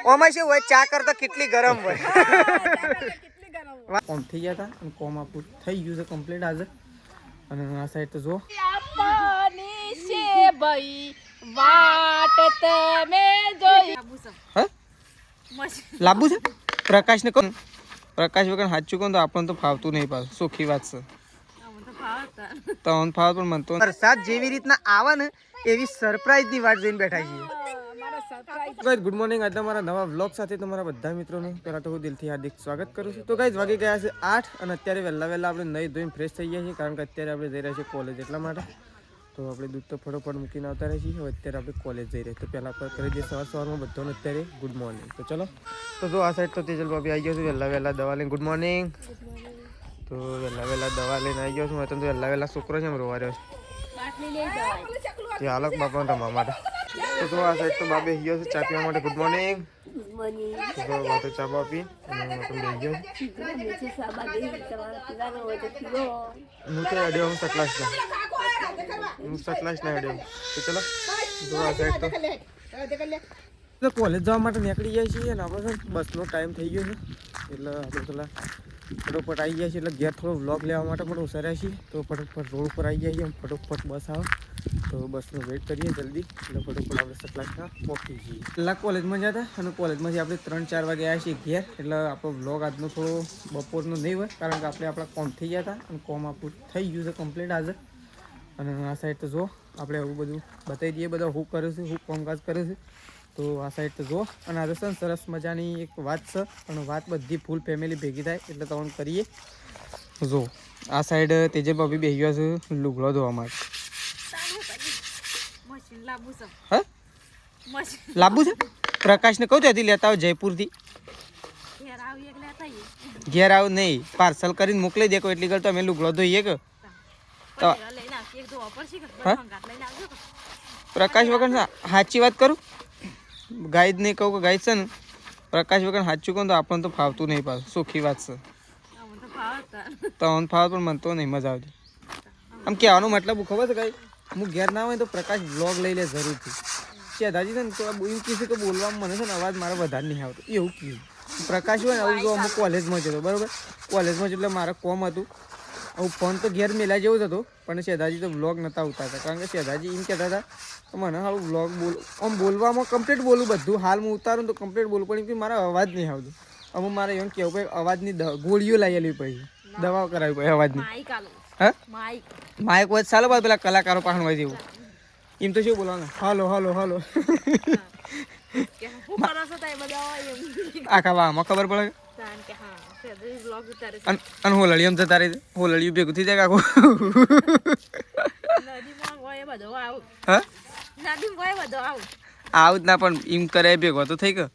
ઓમાં શું હોય ચા કરતા કેટલી ગરમ હોય કોમ થઈ ગયા હતા અને કોમ આપણું થઈ ગયું છે કમ્પ્લીટ આજે અને આ સાઈડ તો જો લાંબુ છે પ્રકાશ ને કોણ પ્રકાશ વગર સાચું કોણ તો આપણને તો ફાવતું નહીં પાછું સુખી વાત છે તો ફાવ પણ મનતો વરસાદ જેવી રીતના આવે ને એવી સરપ્રાઈઝ ની વાત જોઈને બેઠા છીએ ગાઈઝ ગુડ મોર્નિંગ આજે અમારા નવા વ્લોગ સાથે તમારા બધા મિત્રોનું પહેલાં તો હું દિલથી હાર્દિક સ્વાગત કરું છું તો ગાઈઝ વાગી ગયા છે 8 અને અત્યારે વહેલા આપણે નહીં ધોઈને ફ્રેશ થઈ ગયા છીએ કારણ કે અત્યારે આપણે જઈ રહ્યા છીએ કોલેજ એટલા માટે તો આપણે દૂધ તો ફટોફટ મૂકીને આવતા રહીએ છીએ હવે અત્યારે આપણે કોલેજ જઈ રહ્યા તો પહેલાં આપણે કરી દઈએ સવારમાં બધાને અત્યારે ગુડ મોર્નિંગ તો ચલો તો જો આ સાઈડ તો તેજલ ભાભી આવી ગયો છું વહેલા દવા લઈને ગુડ મોર્નિંગ તો વહેલા દવા લઈને આવી ગયો છું મેં તો વહેલા છોકરો છે એમ રોવા રહ્યો છે હાલક બાપાને રમવા માટે તો જો આ સાઈડ તો બાબે ગયો છે ચા પીવા માટે ગુડ મોર્નિંગ તો ચા આપી અને બેસી ગયો હું તો અડ્યો હું સટલાશ ના અડ્યો તો ચલો જો આ સાઈડ તો કોલેજ જવા માટે નીકળી જાય છીએ અને આપણે બસનો ટાઈમ થઈ ગયો છે એટલે આપણે પેલા ફટોફટ આવી જાય છે એટલે ઘેર થોડો વ્લોગ લેવા માટે પણ ઉસાર્યા છીએ તો ફટોફટ રોડ ઉપર આવી જાય ફટોફટ બસ આવે તો બસનો વેઇટ કરીએ જલ્દી એટલે ફટોફટ આપણે સટલાસના પહોંચી જઈએ પહેલાં કોલેજમાં જતા અને કોલેજમાંથી આપણે 3-4 વાગે આવ્યા છીએ ઘેર એટલે આપણો વ્લોગ આજનો થોડો બપોરનો નહીં હોય કારણ કે આપણે આપણા કોમ થઈ ગયા હતા અને કોમ આપણું થઈ ગયું છે કમ્પ્લીટ આજે અને આ સાઈડ તો જો આપણે એવું બધું બતાવી દઈએ બધા હું કરું છું હું કામકાજ કરું છું તો આ સાઈડ તો જો અને આજે છે સરસ મજાની એક વાત છે પણ વાત બધી ફૂલ ફેમિલી ભેગી થાય એટલે તમને કરીએ જો આ સાઈડ તેજે ભાભી બેસી ગયા છે લુગડો ધોવા માટે લાંબુ છે પ્રકાશને કહું ત્યાંથી લેતા આવો જયપુરથી ઘેર આવ નહીં પાર્સલ કરીને મોકલી દે એટલી કર તો અમે લુગડો ધોઈએ કે પ્રકાશ વગર સાચી વાત કરું ગાય જ નહીં કહું કે ગાય છે ને પ્રકાશ વગર સાચું કહું તો આપણને તો ફાવતું નહીં પાછું સુખી વાત છે તો ફાવત પણ મનતો નહીં મજા આવતી આમ કહેવાનો મતલબ ખબર છે ગાય હું ઘેર ના હોય તો પ્રકાશ વ્લોગ લઈ લે જરૂરથી દાદાજી છે ને તો એવું કીધું કે બોલવામાં મને છે ને અવાજ મારે વધારે નહીં આવતો એવું કીધું પ્રકાશ હોય ને આવું જો અમુક કોલેજમાં જતો બરાબર કોલેજમાં એટલે મારે કોમ હતું આવું ફોન તો ઘેર મેલા જેવું જ હતું પણ શેધાજી તો વ્લોગ નહોતા ઉતારતા કારણ કે શેધાજી એમ કહેતા હતા કે મને હાલું વ્લોગ આમ બોલવામાં કમ્પ્લીટ બોલું બધું હાલ હું ઉતારું તો કમ્પ્લીટ બોલું પણ એમ કે મારા અવાજ નહીં આવતો અમુક મારે એમ કહેવું ભાઈ અવાજની ગોળીઓ લાવેલી પછી દવાઓ કરાવી પડે અવાજની હા માઇક હોય ચાલો બાદ પેલા કલાકારો પાસે હોય જેવું એમ તો શું બોલવાનું હાલો હાલો હાલો આખા વાહમાં ખબર પડે અને હોલળી એમ જતા રહી હોલળી ભેગું થઈ જાય આખું આવું જ ના પણ એમ કરે ભેગો તો થઈ ગયો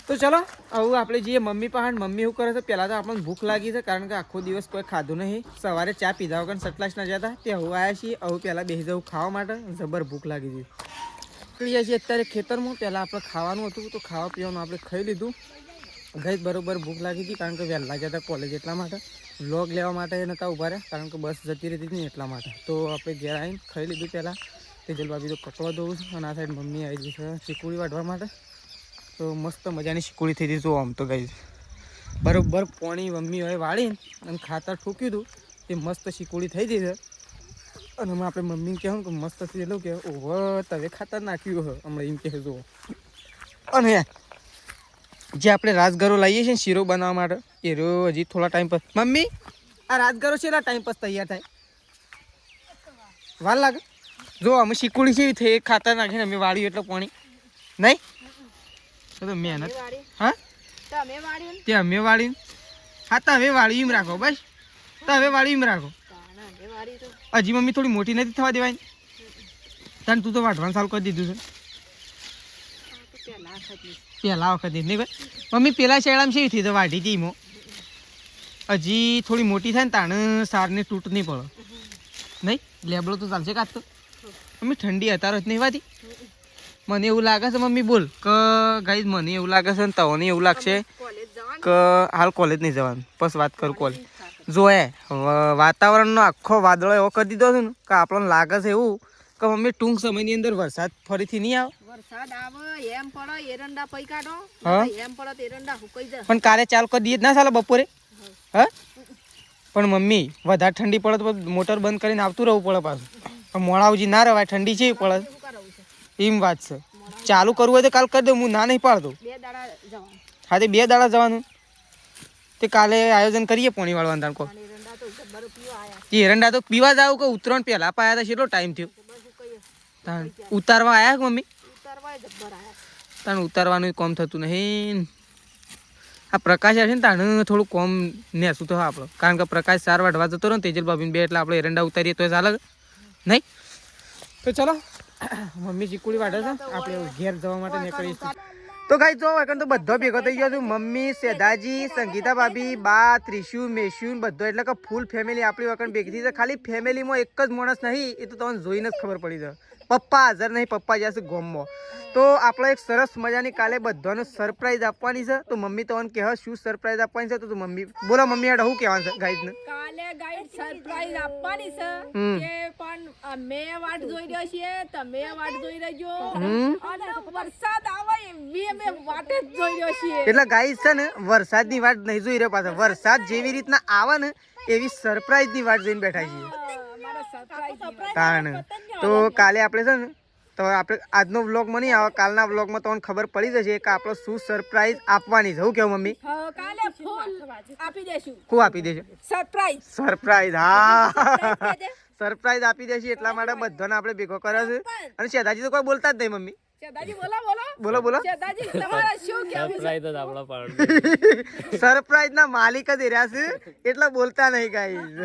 તો ચલો હવે આપણે જઈએ મમ્મી પાસે મમ્મી એવું કરે છે પહેલાં તો આપણને ભૂખ લાગી છે કારણ કે આખો દિવસ કોઈ ખાધું નહીં સવારે ચા પીધા વગર સટલાશ ના જતા તે હવે આવ્યા છીએ હવે પહેલાં બેસી જવું ખાવા માટે જબર ભૂખ લાગી હતી નીકળીએ છીએ અત્યારે ખેતરમાં પહેલાં આપણે ખાવાનું હતું તો ખાવા પીવાનું આપણે ખાઈ લીધું ગઈ બરોબર ભૂખ લાગી હતી કારણ કે વહેલા જતા કોલેજ એટલા માટે વ્લોગ લેવા માટે નહોતા ઊભા રહ્યા કારણ કે બસ જતી રહેતી હતી ને એટલા માટે તો આપણે ઘેર આવીને ખાઈ લીધું પહેલાં તેજલ ભાભી તો કપડો ધોવું છું અને આ સાઈડ મમ્મી આવી ગઈ છે ચીકુડી વાઢવા માટે તો મસ્ત મજાની શીકુડી થઈ હતી આમ તો ગઈ બરોબર પાણી મમ્મી હવે વાળીને અને ખાતર ઠૂક્યું હતું તે મસ્ત શીકુડી થઈ ગઈ છે અને આપણે મમ્મીને કહેવું કે મસ્ત થઈ એટલું કે ઓહો તમે ખાતર નાખ્યું હોય હમણાં એમ કહે જુઓ અને જે આપણે રાજગરો લાવીએ છીએ ને શીરો બનાવવા માટે એ હજી થોડા ટાઈમ પર મમ્મી આ રાજગરો છે ટાઈમ પર તૈયાર થાય વાર લાગે જો અમે શીકુડી છે થઈ ખાતર નાખીને અમે વાળ્યું એટલે પાણી નહીં તો મહેનત હા તે અમે વાળીને હા તમે વાળી એમ રાખો બસ તમે વાળી એમ રાખો હજી મમ્મી થોડી મોટી નથી થવા દેવાય તને તું તો વાઢવાનું ચાલુ કરી દીધું છે પહેલા વખત નહીં ભાઈ મમ્મી પેલા શેડામાં છે તો વાઢી હતી એમાં હજી થોડી મોટી થાય ને તાણે સારને તૂટ નહીં પડે નહીં લેબડો તો ચાલશે કાચ તો મમ્મી ઠંડી અત્યારે જ નહીં વાતી મને એવું લાગે છે મમ્મી બોલ કે ગાઈઝ મને એવું લાગે છે ને તવને એવું લાગશે કે હાલ કોલેજ નહીં જવાનું બસ વાત કરું કોલેજ જો વાતાવરણનો આખો વાદળો એવો કરી દીધો છે ને કે આપણને લાગે છે એવું કે મમ્મી ટૂંક સમયની અંદર વરસાદ ફરીથી નહીં આવે વરસાદ આવે એમ પડો એરંડા પઈ કાઢો હા. એમ પડો તો એરંડા હુકાઈ જાય પણ કાલે ચાલ કરી દઈએ જ ના ચાલે બપોરે હા પણ મમ્મી વધારે ઠંડી પડે તો મોટર બંધ કરીને આવતું રહેવું પડે પાછું પણ મોડાવજી ના રવાય ઠંડી છે પડે શું કરાવું છે એમ વાત છે ચાલુ કરવું હોય તો કાલ કરી દઉં હું ના નહીં પાડતો 2 દાડા જવાનું હા તે 2 દાડા જવાનું તે કાલે આયોજન કરીએ પોણી વાળવાનું તાણ કો અને એરંડા તો જબ્બર પીવા આયા તે એરંડા તો પીવા જાવ કે ઉત્તરાયણ પહેલા પાયા હતા કેટલો ટાઈમ થયો જબ્બર હુકાઈ તાણ ઉતારવા આયા કે મમ્મી ઉતારવાય જબ્બર આયા તાણ ઉતારવાનું કોમ થતું નહીં આ પ્રકાશ છે ને તાણ થોડું કોમ નેસું તો આપણો કારણ કે પ્રકાશ 4 વાઢવા જતો રહ્યો ને તેજલ ભાભીને 2 એટલે આપણે એરંડા ઉતારીએ તો ચાલે નહીં તો ચલો મમ્મી ચીકુડી વાઢે છે આપણે ઘેર જવા માટે નીકળીશું તો ગાઈ જો એકન તો બધો ભેગો થઈ ગયો છું મમ્મી સેદાજી સંગીતા ભાભી બા ત્રિશુ મેશુ બધો એટલે કે ફૂલ ફેમિલી આપણી વખત ભેગી થઈ છે ખાલી ફેમિલીમાં એક જ માણસ નહીં એ તો તમને જોઈને જ ખબર પડી જાય પપ્પા હાજર નહીં પપ્પા જશે ગોમમાં તો આપણે એક સરસ મજાની કાલે બધાને સરપ્રાઈઝ આપવાની છે તો મમ્મી તમને કહે શું સરપ્રાઈઝ આપવાની છે તો મમ્મી બોલો મમ્મી આડે શું કહેવાનું છે ગાઈડને કાલે ગાઈડ સરપ્રાઈઝ આપવાની છે કે પણ અમે વાટ જોઈ રહ્યો છીએ તમે વાટ જોઈ રહેજો અને વરસાદ આવે એવી અમે વાટ જ જોઈ રહ્યો છીએ એટલે ગાઈડ છે ને વરસાદની વાટ નહીં જોઈ રહ્યો પાછો વરસાદ જેવી રીતના આવે ને એવી સરપ્રાઈઝની વાટ જોઈને બેઠા છીએ અમારા સરપ્રાઈઝ તાણ તો કાલે આપણે છે ને તો આપણે આજનો વ્લોગમાં નહીં આવે કાલના વ્લોગમાં તમને ખબર પડી જશે કે આપણે શું સરપ્રાઈઝ આપવાની છે હું કેવું મમ્મી કાલે ફૂલ આપી દેશું શું આપી દેશે સરપ્રાઈઝ સરપ્રાઈઝ હા સરપ્રાઈઝ આપી દેશે એટલા માટે બધાને આપણે ભેગો કર્યો છે અને શેતાજી તો કોઈ બોલતા જ નહીં મમ્મી શેતાજી બોલો બોલો બોલો શેતાજી તમારા શું કહેવું છે સરપ્રાઈઝ ના માલિક જ રહ્યા છે એટલે બોલતા નહીં ગાઈઝ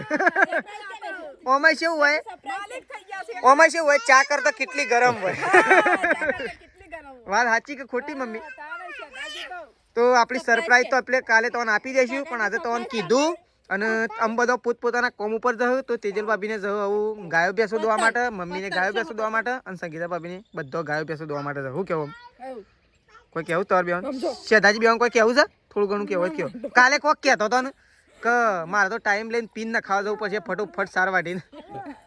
ઓમાં શું હોય માલિક થઈ ગયા છે ઓમાં શું હોય ચા કરતા કેટલી ગરમ હોય કેટલી ગરમ વાત સાચી કે ખોટી મમ્મી તાણે શેતાજી તો તો આપણી સરપ્રાઈઝ તો આપણે કાલે તમને આપી દઈશું પણ આજે તમને કીધું અને આમ બધો પોતપોતાના કોમ ઉપર જવું તો તેજલ ભાભીને જવું આવું ગાયો ભેંસો દોવા માટે મમ્મીને ગાયો ભેંસો દોવા માટે અને સંગીતા ભાભીને બધો ગાયો ભેંસો દોવા માટે જવું કેવું કોઈ કેવું તાર બેન શેતાજી બેન કોઈ કેવું છે થોડું ઘણું કેવું કેવું કાલે કોક કહેતો હતો ને કે મારે તો ટાઈમ લઈને પીન ના ખાવા જવું પછી ફટોફટ સાર વાટીને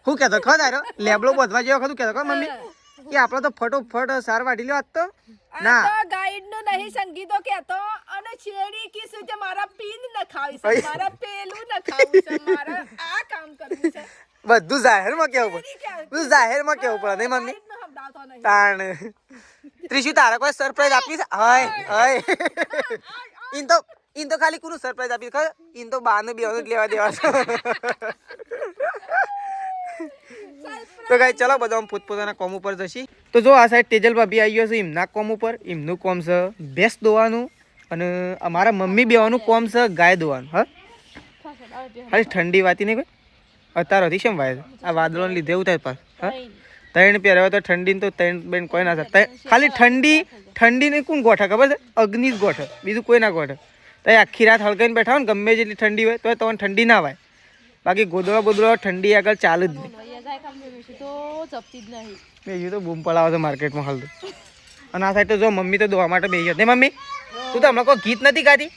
શું કહેતો ખો તારો લેબડો બધવા જેવો ખરું કહેતો મમ્મી કે આપણે તો ફટોફટ સાર વાટી લેવા તો ના તો ગાઈડ નું નહીં સંગીતો કહેતો અને છેડી કીધું છે મારા પીન ન ખાવી છે મારા પેલું ન ખાવું છે મારા આ કામ કરવું છે બધું જાહેરમાં કેવું પડે બધું જાહેરમાં કેવું પડે નહીં મમ્મી ગાઈડ નો સમજાવતો નહીં તાણ ત્રિશુ તારા કોઈ સરપ્રાઈઝ આપી છે હાય હાય ઇન તો ખાલી કોનું સરપ્રાઈઝ આપી ખબર ઇન તો બાને બેવાનું જ લેવા દેવા છે તો ગાઈ ચલો બધા આમ પોતપોતાના કોમ ઉપર જશી તો જો આ સાઈડ તેજલ ભાભી આવી ગયો છે એમના કોમ ઉપર એમનું કોમ છે ભેંસ દોવાનું અને અમારા મમ્મી બેવાનું કોમ છે ગાય દોવાનું હા ખાલી ઠંડી વાતી નહીં કોઈ અત્યારે હતી શેમ વાય આ વાદળોને લીધે એવું થાય પાસ હા ત્રણ પહેરાવે તો ઠંડી તો ત્રણ બેન કોઈ ના થાય ખાલી ઠંડીને કોણ ગોઠે ખબર છે અગ્નિ જ ગોઠે બીજું કોઈ ના ગોઠે તો આખી રાત હળગાઈને બેઠા હોય ને ગમે જેટલી ઠંડી હોય તો તમને ઠંડી ના વાય બાકી ગોદડા બોદડા ઠંડી આગળ ચાલુ જ નહીં બીજું તો બૂમ પડાવે છે માર્કેટમાં હાલ તો અને આ સાઈડ તો જો મમ્મી તો દોવા માટે બેસી હતી મમ્મી તું તો હમણાં કોઈ ગીત નથી ગાતી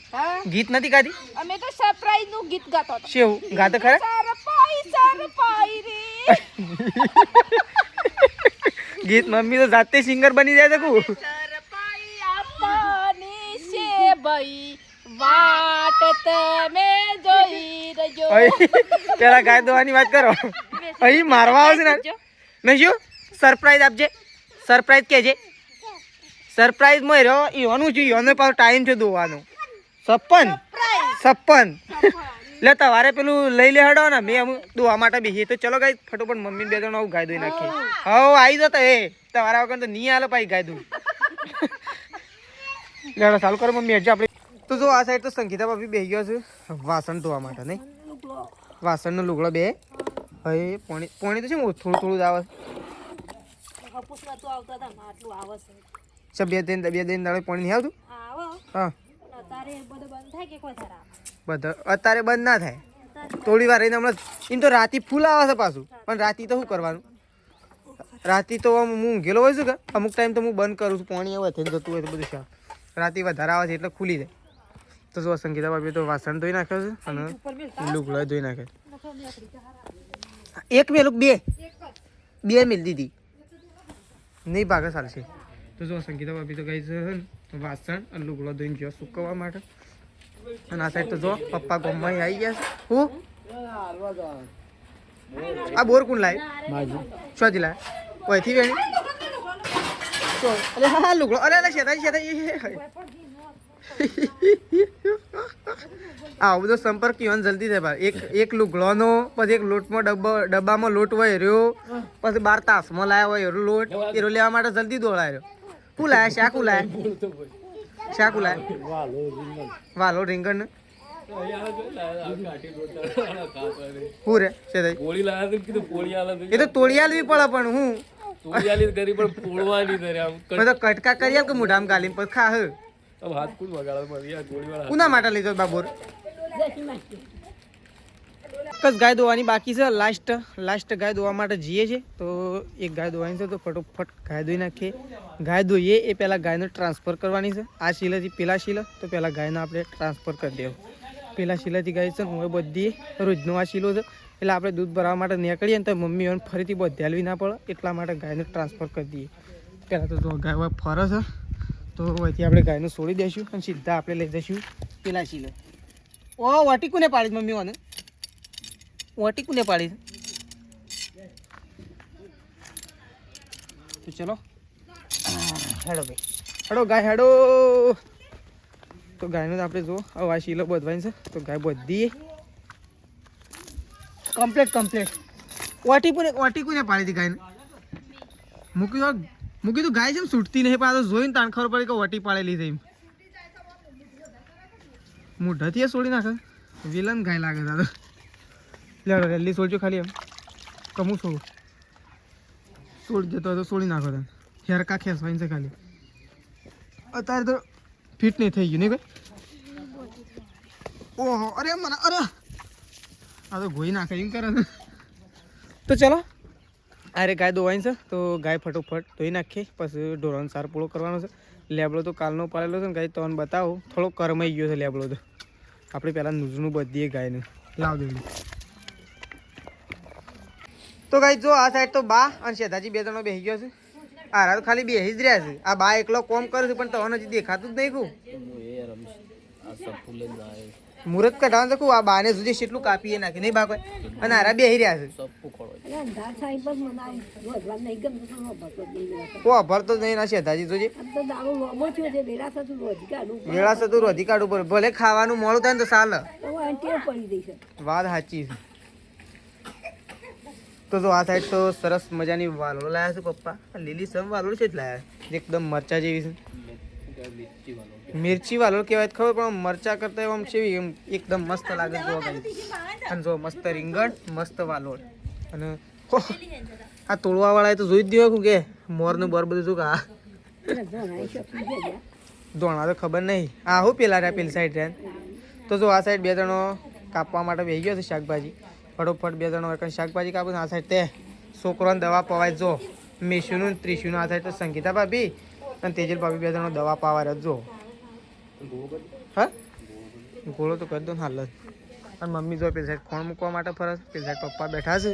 ગીત નથી ગાતી અમે તો સરપ્રાઈઝ નું ગીત ગાતો હતો શું ગાતો ખરા સરપાઈ રે ગીત મમ્મી તો જાતે સિંગર બની જાય છે સરપાઈ આપવાની છે ભાઈ વાટ તમે જોઈ રજો પેલા ગાય દોવાની વાત કરો અહીં મારવા આવશે ને મેં શું સરપ્રાઈઝ આપજે સરપ્રાઈઝ કહેજે સરપ્રાઈઝ માં રહ્યો ઈવાનું છું ઈવાનો પાછો ટાઈમ છે દોવાનો 56 એટલે તમારે પેલું લઈ લે હડો ને મેં અમુક દોવા માટે બેસી તો ચલો ગાય ફટોફટ મમ્મી બે જણ આવું ગાય દોઈ નાખીએ હવે આવી જતો એ તમારા વગર તો નહીં હાલે પાછી ગાય દઉં લેડો ચાલુ કરો મમ્મી હજી આપણે તો જો આ સાઈડ તો સંગીતા ભાભી બેસી ગયો છે વાસણ ધોવા માટે નહીં વાસણનો લુગડો બે હવે પોણી તો છે થોડું થોડું જ આવે છે બે દિન દાડે પાણી નહીં આવતું હા બધા અત્યારે બંધ ના થાય થોડી વાર રહીને હમણાં એમ તો રાતી ફૂલ આવે છે પાછું પણ રાતી તો શું કરવાનું રાતી તો હું ઊંઘેલો હોય છું કે અમુક ટાઈમ તો હું બંધ કરું છું પાણી આવે થઈને જતું હોય તો બધું શાક રાતી વધારે આવે છે એટલે ખુલી જાય તો જો સંગીતા ભાભી તો વાસણ ધોઈ નાખ્યો છે અને લુગડા ધોઈ નાખે એક મેલું બે મિલ દીધી નહીં ભાગે ચાલશે તો જો સંગીતા ભાભી તો ગઈ છે વાસણ અને લુગડો ધોઈને ગયો સુકવવા માટે. અને આ સાઈડ તો જો પપ્પા ગોમમાં આવી ગયા છે. હું આ બોર કોણ લાય શોધી લાય ઓયથી વેણી અરે હા લુગડો અરે શેતા આવો બધો સંપર્ક કયો જલ્દી થાય ભાઈ. એક લુગડોનો પછી એક લોટમાં ડબ્બામાં લોટ હોય રહ્યો પછી 12 તાસમાં લાયા હોય એરો લોટ એરો લેવા માટે જલ્દી દોડાય રહ્યો. કું લાયા શાકું લાયા વાલો રીંગણ હું રે છે એ તો તોડી આલવી પડે પણ હું કટકા કરી આલ કે મોઢામાં ગાલીને પછી ખા હ કુના માટે લીધો બાબોર ગાય દોવાની બાકી છે. લાસ્ટ ગાય દોવા માટે જઈએ છે. તો એક ગાય દોવાની છે તો ફટોફટ ગાય દોઈ નાખીએ. ગાય દોઈએ એ પહેલાં ગાયનો ટ્રાન્સફર કરવાની છે. આ શીલાથી પેલા શીલા તો પહેલાં ગાયનો આપણે ટ્રાન્સફર કરી દેવું. પેલા શીલાથી ગાય છે હું બધી રોજનો આ શીલો છે એટલે આપણે દૂધ ભરાવવા માટે નીકળીએ ને તો મમ્મી એને ફરીથી બધી હાલવી ના પડે એટલા માટે ગાયને ટ્રાન્સફર કરી દઈએ. પહેલાં તો જો ગાય ફરે છે તો અહીંથી આપણે ગાયને છોડી દઈશું અને સીધા આપણે લઈ જઈશું પેલા શીલો. ઓ વાટી કોને પાડી મમ્મી મને વાટી કોને પાડી તો ચલો હેડો ભાઈ હેડો ગાય હેડો. તો ગાયનો આપણે જો હવે આ શીલો બધવાની છે તો ગાય બધી કમ્પ્લીટ વાટી કોને પાડી હતી ગાયને મૂકી તો ગાય છે ને છૂટતી નહીં પણ આ તો જોઈને તાણ ખબર પડી કે વટી પાડેલી છે એમ મોઢાથી છોડી નાખે વિલન ગાય લાગે છે. લેડો જલ્દી છોડજો ખાલી એમ કમું છોડું છોડી જતો હોય તો છોડી નાખો તમે હેરકા ખેંચવાની છે ખાલી. અત્યારે તો ફિટ નહીં થઈ ગયું નહીં ભાઈ. ઓહો અરે મને અરે આ તો ગોઈ નાખે એમ કરે છે. તો ચલો અરે ગાય દોવાની છે તો ગાય ફટોફટ ધોઈ નાખીએ પછી ઢોરાનો સાર પૂળો કરવાનો છે. લેબડો તો કાલનો પાડેલો છે ને ગાય તમને બતાવું થોડો કરમાઈ ગયો છે લેબડો તો આપણે પહેલાં નુજનું બધીએ ગાયને લાવ દેવું. તો ગાય જો આ સાઈડ તો બા અને શેતાજી બે જણો બેસી ગયો છે. આરા તો ખાલી બેસી જ રહ્યા છે. આ બા એકલો કોમ કરે છે પણ તમને હજી દેખાતું જ નહીં કહું મુહૂર્ત કઢાવવાનું છે. આ બાને સુધી કેટલું કાપીએ નાખી નહીં બા કોઈ અને આરા બેસી રહ્યા છે. ભરતો જ નહીં ના શેતાજી જોજે વેળા થતું રોધી કાઢવું પડે ભલે ખાવાનું મોડું થાય ને તો ચાલે વાત સાચી છે. તો જો આ સાઈડ તો સરસ મજાની વાલોળ લાયા છે પપ્પા. લીલી સમ વાલોળ છે જ લાયા એકદમ મરચા જેવી છે. મિર્ચી વાલોળ કહેવાય ખબર પણ મરચા કરતા એમ છે એમ એકદમ મસ્ત લાગે જોવા ગઈ. અને જો મસ્ત રીંગણ મસ્ત વાલોળ અને આ તોડવા વાળાએ તો જોઈ જ દેવું કે મોરનું બર બધું શું કા ધોણા તો ખબર નહીં. આ હું પેલા રહ્યા પેલી સાઈડ રહ્યા. તો જો આ સાઈડ બે જણો કાપવા માટે બેસી ગયો છે શાકભાજી. ફટોફટ બે જણો એક શાકભાજી કાપું આ સાઈડ તે છોકરોને દવા પવાય જો મેશુનું ત્રિશુનું આ સાઈડ તો સંગીતા ભાભી અને તેજલ ભાભી બે જણો દવા પાવા રહ્યા જો. હા ગોળો તો કરી દો ને હાલ જ. અને મમ્મી જો પેલી સાઈડ ખોણ મૂકવા માટે ફરસ પેલી સાઈડ પપ્પા બેઠા છે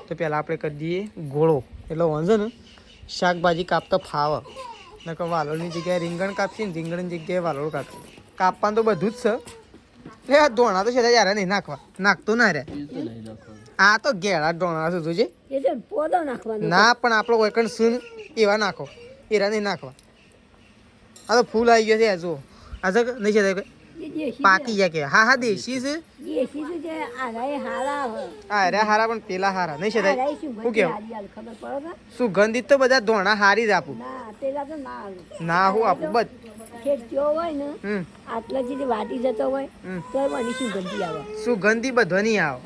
તો પહેલાં આપણે કરી દઈએ ગોળો એટલે વાંધો ને શાકભાજી કાપતા ફાવે નકર વાલોળની જગ્યાએ રીંગણ કાપશી ને રીંગણની જગ્યાએ વાલોળ કાપી કાપવાનું તો બધું જ છે. એટલે આ ધોણા તો છે યાર નહીં નાખવા નાખતો ના રે આ તો ઘેડા ધોણા છે જોજે ના પણ આપણો કોઈ સૂન એવા નાખો એરા નહીં નાખવા. આ તો ફૂલ આવી ગયો છે જો આ તો નહીં છે પાકી જાય કે હા હા દેશી છે અરે હારા પણ પેલા હારા નહીં છે શું કેવું સુગંધિત તો બધા ધોણા હારી જ આપું ના હું આપું બસ સુગંધી બધો નહીં આવે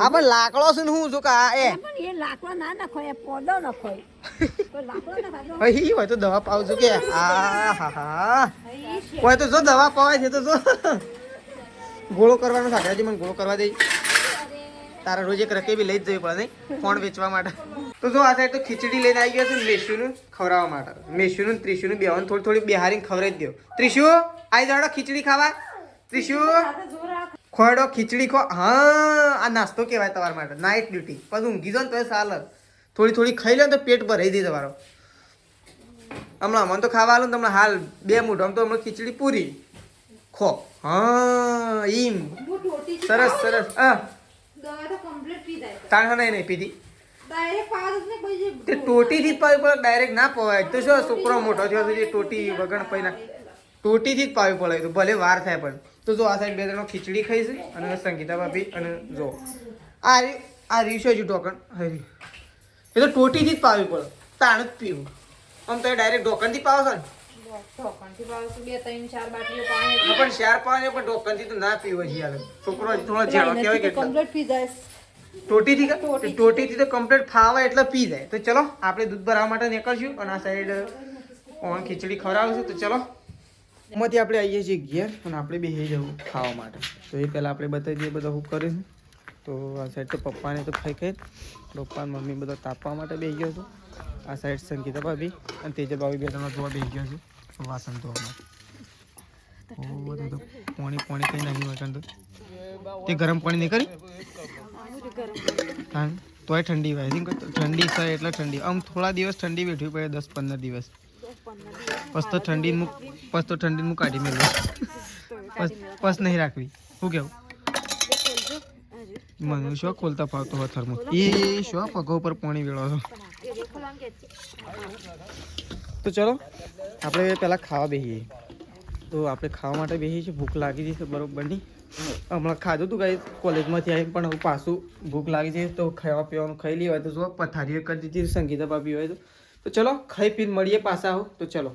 આપણે લાકડો છે ને હું જો હોય તો દવા પાવ છું કે હા હોય તો જો દવા પવાય છે તો જો ગોળો કરવાનો સાકરાજી મને ગોળો કરવા દે તારા રોજ એક રકેબી લઈ જ જવી પડે નહીં ફોન વેચવા માટે. તો જો આ સાઈડ તો ખીચડી લઈને આવી ગયા છે મેશુનું ખવડાવવા માટે. મેશુનું ત્રિશુનું બેવાનું થોડી થોડી બિહારીને ખવડાવી દો. ત્રિશુ આવી જાડો ખીચડી ખાવા. ત્રિશુ ખોડો ખીચડી ખો. હા આ નાસ્તો કહેવાય તમારા માટે નાઇટ ડ્યુટી પછી ઊંઘી જાઓ ને તો ચાલે થોડી થોડી ખાઈ લો તો પેટ ભરાઈ દે તમારો. હમણાં મને તો ખાવા આલું ને તમને હાલ 2 મુઠ્ઠો આમ તો હમણાં ખીચડી પૂરી ખો હા ઈમ સરસ સરસ હા તાણ નહીં પીધી તે ટોટીથી જ પાવી પડે ડાયરેક્ટ ના પવાય તો શું છોકરો મોટો થયો સુધી ટોટી વગણ પૈના ટોટીથી જ પાવી પડે તો ભલે વાર થાય પણ તો જો આ સાઈડ 2 જણો ખીચડી ખાઈ છે અને સંગીતા ભાભી અને જો આ રીશો જ ઢોકણ હરી એ તો ટોટીથી જ પાવી પડે તાણ જ પીવું આમ તો ડાયરેક્ટ ઢોકણથી પાવો છો ને પણ 4 પાવે પણ ઢોકણથી તો ના પીવો છે યાર છોકરો થોડો ઝાડો કહેવાય કે ટોટીથી તો કમ્પ્લીટ ફાવે એટલે પી જાય તો ચલો આપણે દૂધ ભરાવા માટે નીકળશું અને આ સાઈડ ખીચડી ખવડાવશું તો ચલો એમાંથી આપણે આવીએ છીએ ઘેર અને આપણે બેસી જવું ખાવા માટે તો એ પહેલાં આપણે બતાવી દઈએ બધા શું કરીશું તો આ સાઈડ તો પપ્પાને તો ખાઈ પપ્પા મમ્મી બધા તાપવા માટે બેસી ગયો છું આ સાઈડ સંગીતા ભાભી અને તેજલ ભાભી 2 જણા ધોવા બેસી ગયો છું વાસણ ધોવા માટે તો પાણી કંઈ નહીં હોય તો તે ગરમ પાણી નહીં કરી હા તોય ઠંડી હોય ઠંડી છે એટલે ઠંડી આમ થોડા દિવસ ઠંડી બેઠવી પડે 10-15 દિવસ પછી તો ઠંડીનું કાઢી મેળવું પસ નહીં રાખવી શું કેવું મને શું ખોલતા ફાવતો હોય થર્મો એ શું પગો ઉપર પાણી વેળો છો તો ચલો આપણે પહેલાં ખાવા બેસીએ તો આપણે ખાવા માટે બેસીએ છીએ ભૂખ લાગી જશે બરોબરની હમણાં ખાધું હતું કાંઈ કોલેજમાંથી આવી પણ હવે પાછું ભૂખ લાગી જાય તો ખાવા પીવાનું ખાઈ લઈએ હોય તો જો પથારીઓ કરી દીધી સંગીતા ભાભી હોય તો ચલો ખાઈ પીને મળીએ પાછા આવો તો ચલો